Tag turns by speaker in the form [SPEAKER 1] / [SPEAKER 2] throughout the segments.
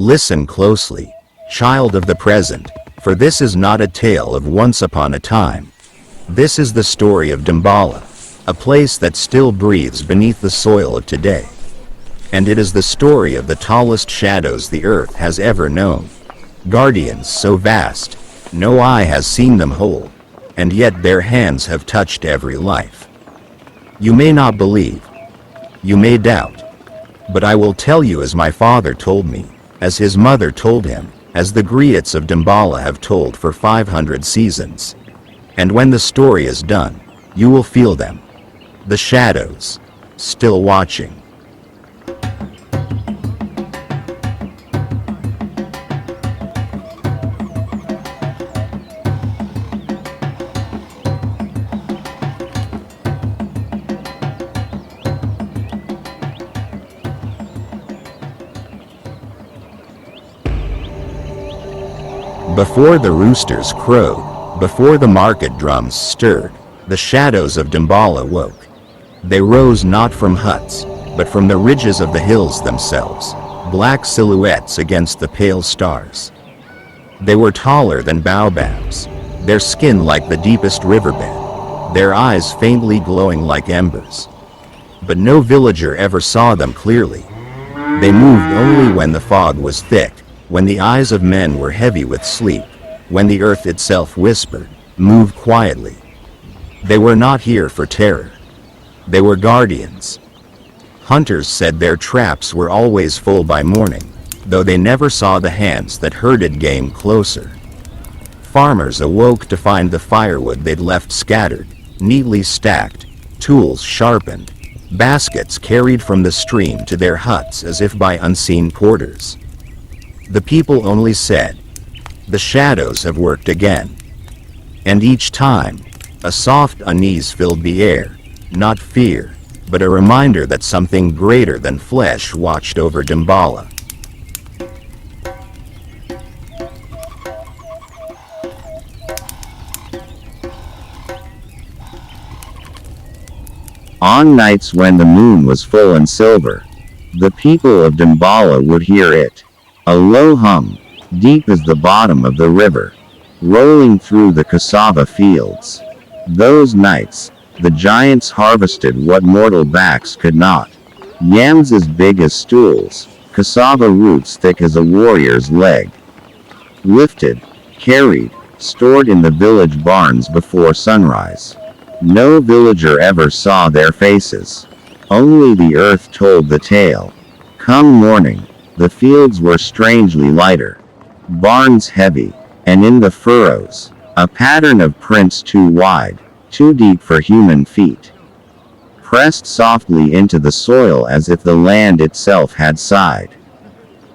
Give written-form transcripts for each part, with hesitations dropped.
[SPEAKER 1] Listen closely, child of the present, for this is not a tale of once upon a time. This is the story of Damballa, a place that still breathes beneath the soil of today. And it is the story of the tallest shadows the earth has ever known. Guardians so vast, no eye has seen them whole, and yet their hands have touched every life. You may not believe, you may doubt, but I will tell you as my father told me, as his mother told him, as the griots of Damballa have told for 500 seasons. And when the story is done, you will feel them, the shadows, still watching. Before the roosters crowed, before the market drums stirred, the shadows of Damballa woke. They rose not from huts, but from the ridges of the hills themselves, black silhouettes against the pale stars. They were taller than baobabs, their skin like the deepest riverbed, their eyes faintly glowing like embers. But no villager ever saw them clearly. They moved only when the fog was thick, when the eyes of men were heavy with sleep, when the earth itself whispered, "Move quietly." They were not here for terror. They were guardians. Hunters said their traps were always full by morning, though they never saw the hands that herded game closer. Farmers awoke to find the firewood they'd left scattered, neatly stacked, tools sharpened, baskets carried from the stream to their huts as if by unseen porters. The people only said, "The shadows have worked again." And each time, a soft unease filled the air, not fear, but a reminder that something greater than flesh watched over Damballa. On nights when the moon was full and silver, the people of Damballa would hear it. A low hum, deep as the bottom of the river, rolling through the cassava fields. Those nights, the giants harvested what mortal backs could not. Yams as big as stools, cassava roots thick as a warrior's leg. Lifted, carried, stored in the village barns before sunrise. No villager ever saw their faces. Only the earth told the tale. Come morning, the fields were strangely lighter, barns heavy, and in the furrows, a pattern of prints too wide, too deep for human feet, pressed softly into the soil as if the land itself had sighed.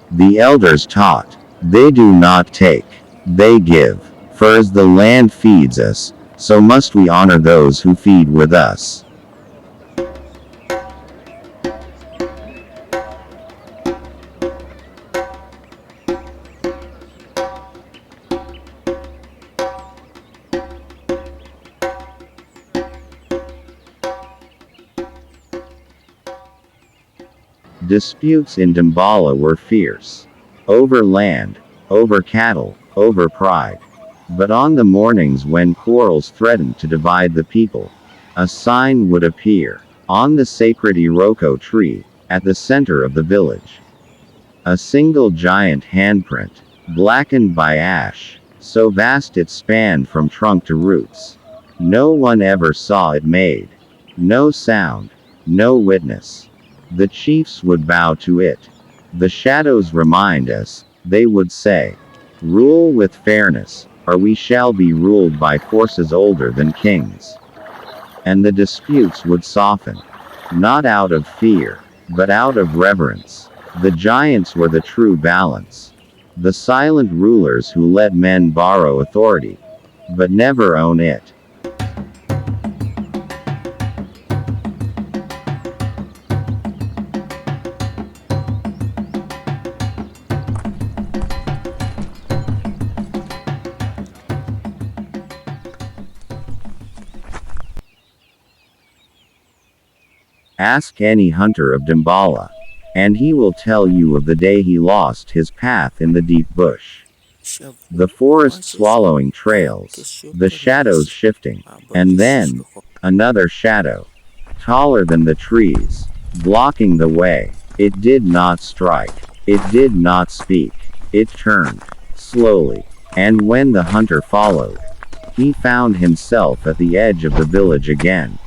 [SPEAKER 1] The elders taught, "They do not take, they give, for as the land feeds us, so must we honor those who feed with us." Disputes in Damballa were fierce. Over land, over cattle, over pride. But on the mornings when quarrels threatened to divide the people, a sign would appear, on the sacred Iroko tree, at the center of the village. A single giant handprint, blackened by ash, so vast it spanned from trunk to roots. No one ever saw it made. No sound, no witness. The chiefs would bow to it. The shadows remind us, they would say. Rule with fairness, or we shall be ruled by forces older than kings. And the disputes would soften. Not out of fear, but out of reverence. The giants were the true balance. The silent rulers who let men borrow authority, but never own it. Ask any hunter of Damballa.
[SPEAKER 2] and he will tell you of the day he lost his path in the deep bush. The forest swallowing trails, the shadows shifting, and then, another shadow, taller than the trees, blocking the way. It did not strike. It did not speak. It turned, slowly, and when the hunter followed, he found himself at the edge of the village again.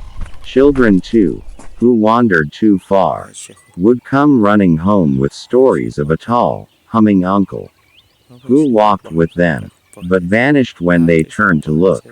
[SPEAKER 2] Children too, who wandered too far, would come running home with stories of a tall, humming uncle, who walked with them, but vanished when they turned to look.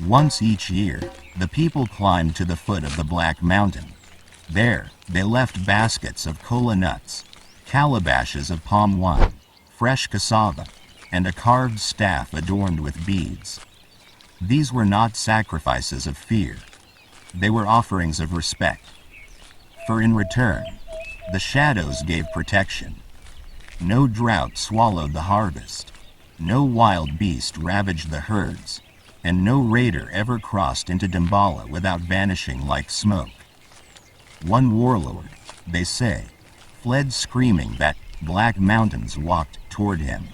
[SPEAKER 1] Once each year, the people climbed to the foot of the Black Mountain. There, they left baskets of kola nuts, calabashes of palm wine, fresh cassava, and a carved staff adorned with beads. These were not sacrifices of fear. They were offerings of respect. For in return, the shadows gave protection. No drought swallowed the harvest. No wild beast ravaged the herds. And no raider ever crossed into Damballa without vanishing like smoke. One warlord, they say, fled screaming that black mountains walked toward him.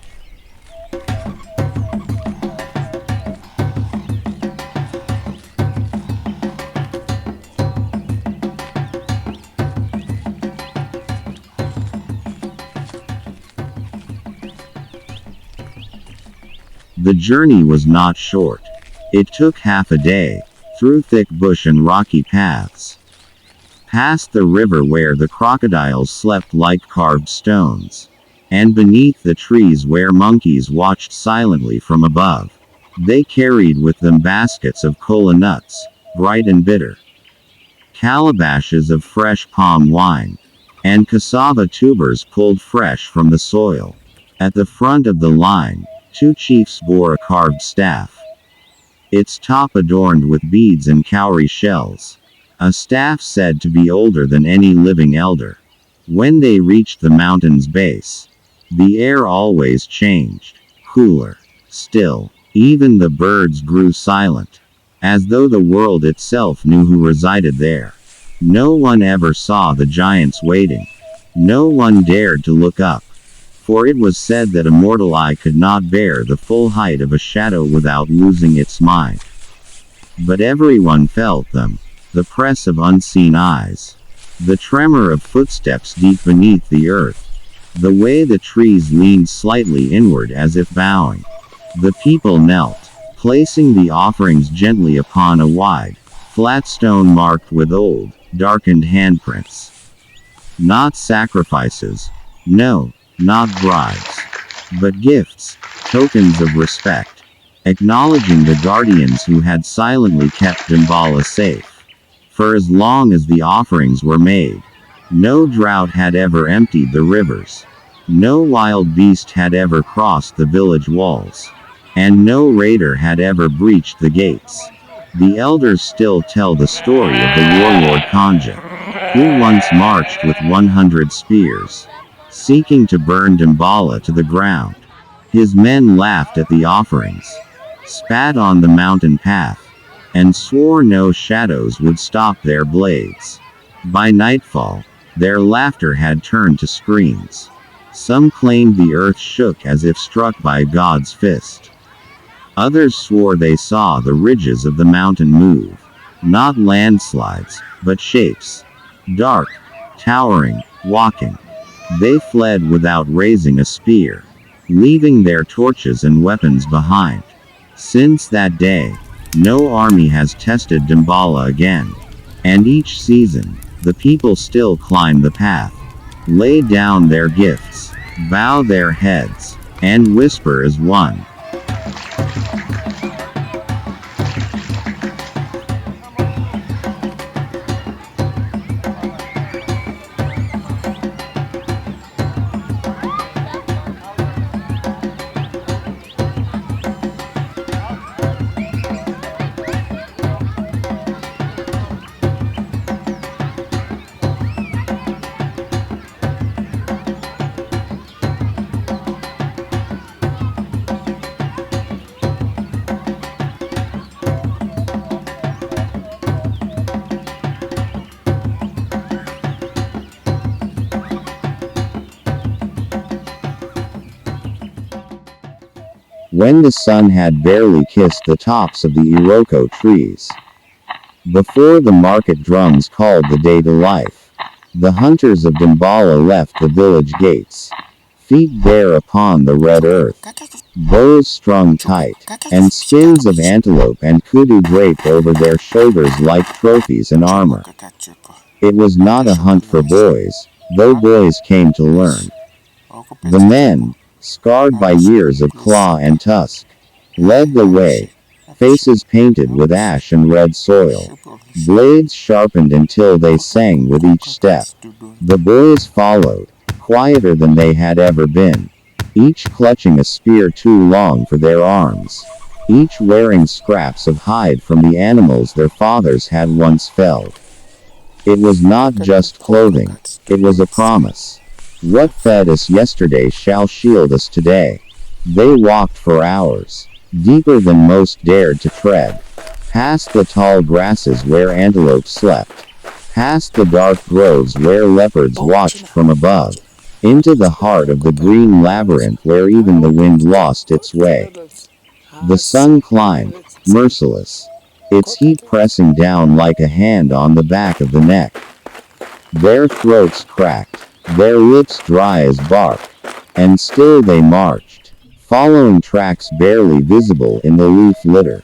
[SPEAKER 2] The journey was not short. It took half a day, through thick bush and rocky paths, past the river where the crocodiles slept like carved stones, and beneath the trees where monkeys watched silently from above. They carried with them baskets of kola nuts, bright and bitter, calabashes of fresh palm wine, and cassava tubers pulled fresh from the soil. At the front of the line, two chiefs bore a carved staff, its top adorned with beads and cowrie shells. A staff said to be older than any living elder. When they reached the mountain's base, the air always changed, cooler, still. Even the birds grew silent, as though the world itself knew who resided there. No one ever saw the giants waiting. No one dared to look up, for it was said that a mortal eye could not bear the full height of a shadow without losing its mind. But everyone felt them, the press of unseen eyes, the tremor of footsteps deep beneath the earth, the way the trees leaned slightly inward as if bowing. The people knelt, placing the offerings gently upon a wide, flat stone marked with old, darkened handprints. Not sacrifices, no, not bribes, but gifts, tokens of respect, acknowledging the guardians who had silently kept Damballa safe. For as long as the offerings were made, no drought had ever emptied the rivers, no wild beast had ever crossed the village walls, and no raider had ever breached the gates. The elders still tell the story of the warlord Kanja, who once marched with 100 spears, seeking to burn Damballa to the ground. His men laughed at the offerings, spat on the mountain path, and swore no shadows would stop their blades. By nightfall, their laughter had turned to screams. Some claimed the earth shook as if struck by God's fist. Others swore they saw the ridges of the mountain move, not landslides, but shapes. Dark, towering, walking. They fled without raising a spear, leaving their torches and weapons behind. Since that day, no army has tested Damballa again. And each season, the people still climb the path, lay down their gifts, bow their heads, and whisper as one. when the sun had barely kissed the tops of the Iroko trees. Before the market drums called the day to life, the hunters of Damballa left the village gates, feet bare upon the red earth, bows strung tight, and skins of antelope and kudu draped over their shoulders like trophies and armor. It was not a hunt for boys, though boys came to learn. The men, scarred by years of claw and tusk, led the way, faces painted with ash and red soil, blades sharpened until they sang with each step. The boys followed, quieter than they had ever been, each clutching a spear too long for their arms, each wearing scraps of hide from the animals their fathers had once felled. It was not just clothing, it was a promise. What fed us yesterday shall shield us today. They walked for hours, deeper than most dared to tread, past the tall grasses where antelope slept, past the dark groves where leopards watched from above, into the heart of the green labyrinth where even the wind lost its way. The sun climbed, merciless, its heat pressing down like a hand on the back of the neck. Their throats cracked, their lips dry as bark, and still they marched, following tracks barely visible in the leaf litter,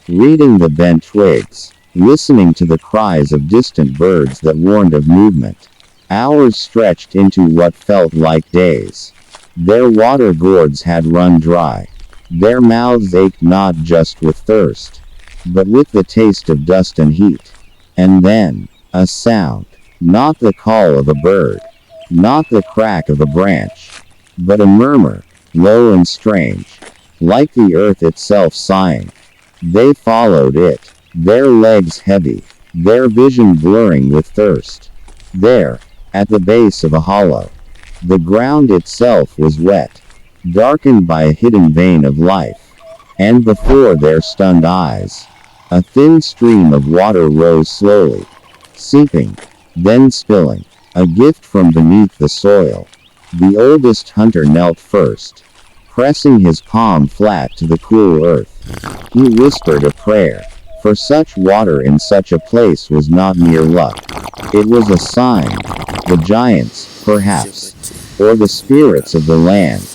[SPEAKER 2] reading the bent twigs, listening to the cries of distant birds that warned of movement. Hours stretched into what felt like days. Their water gourds had run dry. Their mouths ached not just with thirst, but with the taste of dust and heat. And then, a sound. Not the call of a bird, not the crack of a branch, but a murmur, low and strange, like the earth itself sighing. They followed it, their legs heavy, their vision blurring with thirst. There, at the base of a hollow, the ground itself was wet, darkened by a hidden vein of life, and before their stunned eyes, a thin stream of water rose slowly, seeping, then spilling, a gift from beneath the soil. The oldest hunter knelt first, pressing his palm flat to the cool earth. He whispered a prayer, for such water in such a place was not mere luck. It was a sign. The giants, perhaps, or the spirits of the land,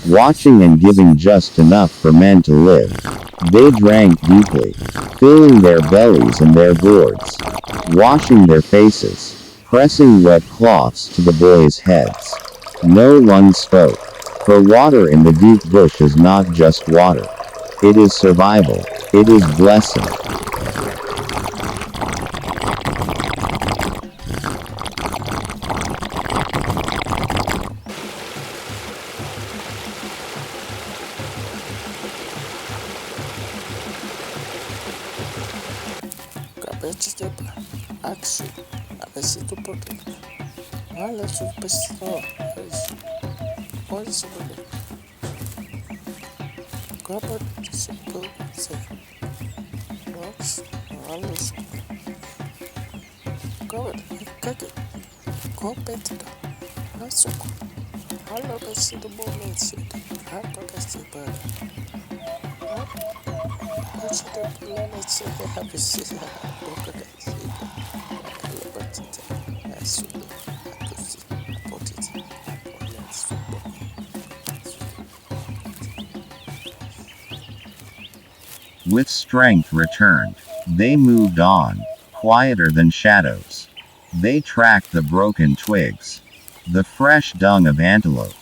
[SPEAKER 2] watching and giving just enough for men to live. They drank deeply, filling their bellies and their gourds, washing their faces, pressing wet cloths to the boys' heads. No one spoke, for water in the deep bush is not just water. It is survival. It is blessing.
[SPEAKER 3] Action. Besito porque vale su pesito. What is it? Grab se puede Wax. Alles. Go it. Kake. Go petito. Aso. Hallo besito momento. Hapa kasipa. Besito planet se happy se. Boka kasipa.
[SPEAKER 2] With strength returned, they moved on, quieter than shadows. They tracked the broken twigs, the fresh dung of antelope,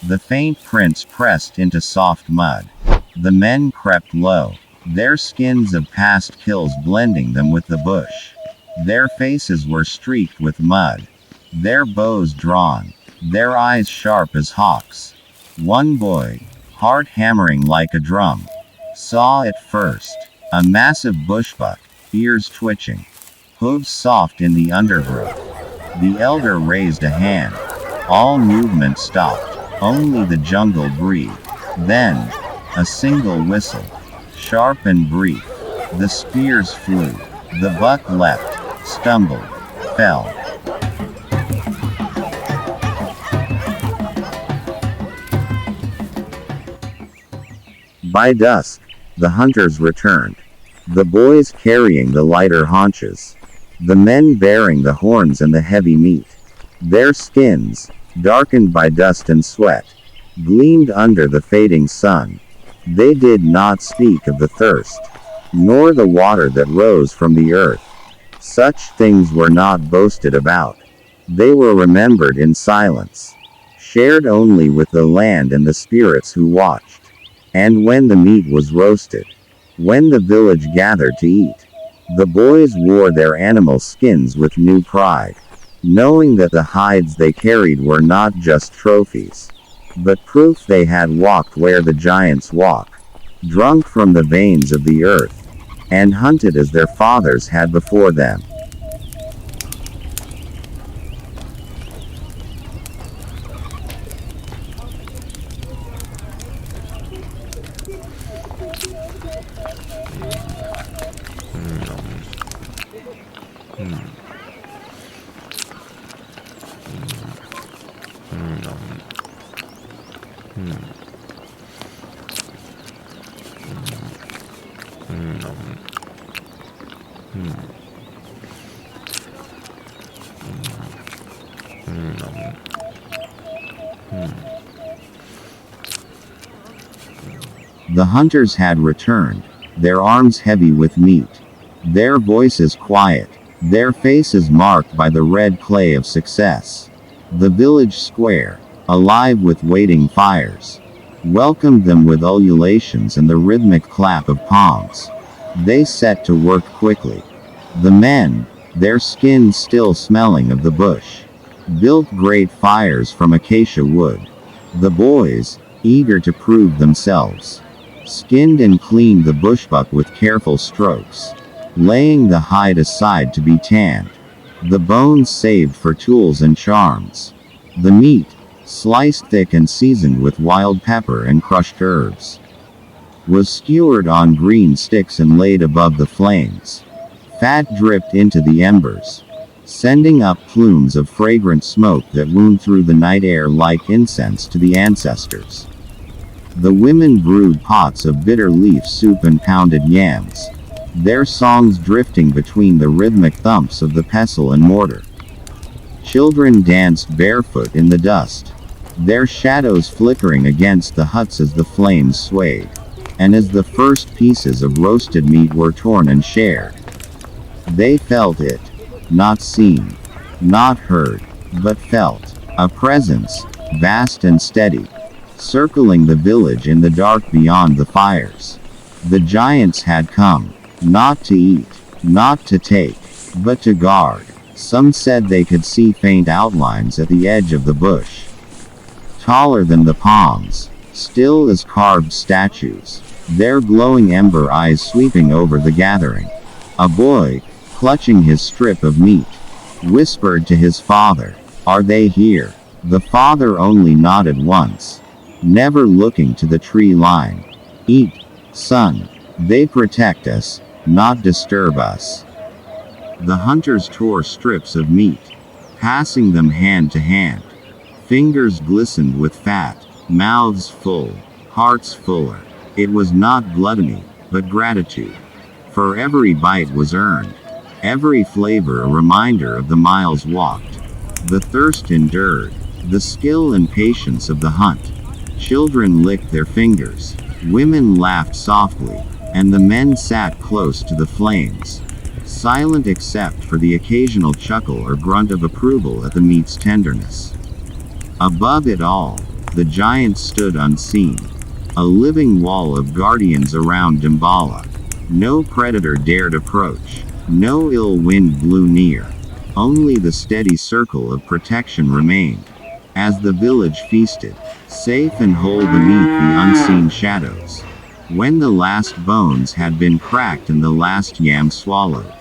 [SPEAKER 2] the faint prints pressed into soft mud. The men crept low, their skins of past kills blending them with the bush. Their faces were streaked with mud, their bows drawn, their eyes sharp as hawks. One boy, heart hammering like a drum, saw it first, a massive bushbuck, ears twitching, hooves soft in the undergrowth. The elder raised a hand. All movement stopped, only the jungle breathed. Then, a single whistle, sharp and brief. The spears flew. The buck leapt, stumbled, fell. By dusk, the hunters returned. The boys carrying the lighter haunches. The men bearing the horns and the heavy meat. Their skins, darkened by dust and sweat, gleamed under the fading sun. They did not speak of the thirst, nor the water that rose from the earth. Such things were not boasted about. They were remembered in silence, shared only with the land and the spirits who watched. And when the meat was roasted, when the village gathered to eat, the boys wore their animal skins with new pride, knowing that the hides they carried were not just trophies, but proof they had walked where the giants walk, drunk from the veins of the earth, and hunted as their fathers had before them. The hunters had returned, their arms heavy with meat, their voices quiet, their faces marked by the red clay of success. The village square, alive with waiting fires, welcomed them with ululations and the rhythmic clap of palms. They set to work quickly. The men, their skins still smelling of the bush, built great fires from acacia wood. The boys, eager to prove themselves, skinned and cleaned the bushbuck with careful strokes, laying the hide aside to be tanned, the bones saved for tools and charms. The meat, sliced thick and seasoned with wild pepper and crushed herbs, was skewered on green sticks and laid above the flames. Fat dripped into the embers, sending up plumes of fragrant smoke that wound through the night air like incense to the ancestors. The women brewed pots of bitter leaf soup and pounded yams, their songs drifting between the rhythmic thumps of the pestle and mortar. Children danced barefoot in the dust, their shadows flickering against the huts as the flames swayed, and as the first pieces of roasted meat were torn and shared. They felt it, not seen, not heard, but felt, a presence, vast and steady, circling the village in the dark beyond the fires. The giants had come, not to eat, not to take, but to guard. Some said they could see faint outlines at the edge of the bush, taller than the palms, still as carved statues, their glowing ember eyes sweeping over the gathering. A boy, clutching his strip of meat, whispered to his father, "Are they here?" The father only nodded once, never looking to the tree line. "Eat, son. They protect us, not disturb us." The hunters tore strips of meat, passing them hand to hand. Fingers glistened with fat, mouths full, hearts fuller. It was not gluttony, but gratitude. For every bite was earned, every flavor a reminder of the miles walked, the thirst endured, the skill and patience of the hunt. Children licked their fingers, women laughed softly, and the men sat close to the flames, silent except for the occasional chuckle or grunt of approval at the meat's tenderness. Above it all, the giants stood unseen, a living wall of guardians around Damballa. No predator dared approach, no ill wind blew near, only the steady circle of protection remained. As the village feasted, safe and whole beneath the unseen shadows, when the last bones had been cracked and the last yam swallowed,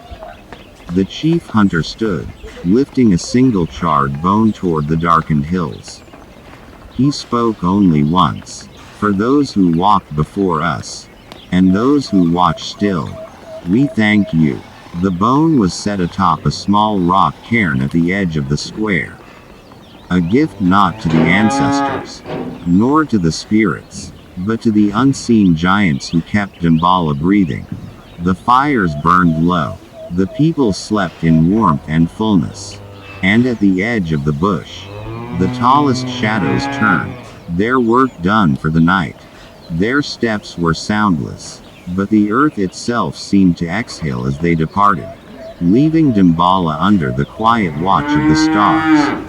[SPEAKER 2] the chief hunter stood, lifting a single charred bone toward the darkened hills. He spoke only once, "For those who walked before us, and those who watch still, we thank you." The bone was set atop a small rock cairn at the edge of the square. A gift not to the ancestors, nor to the spirits, but to the unseen giants who kept Damballa breathing. The fires burned low. The people slept in warmth and fullness. And at the edge of the bush, the tallest shadows turned, their work done for the night. Their steps were soundless, but the earth itself seemed to exhale as they departed, leaving Damballa under the quiet watch of the stars.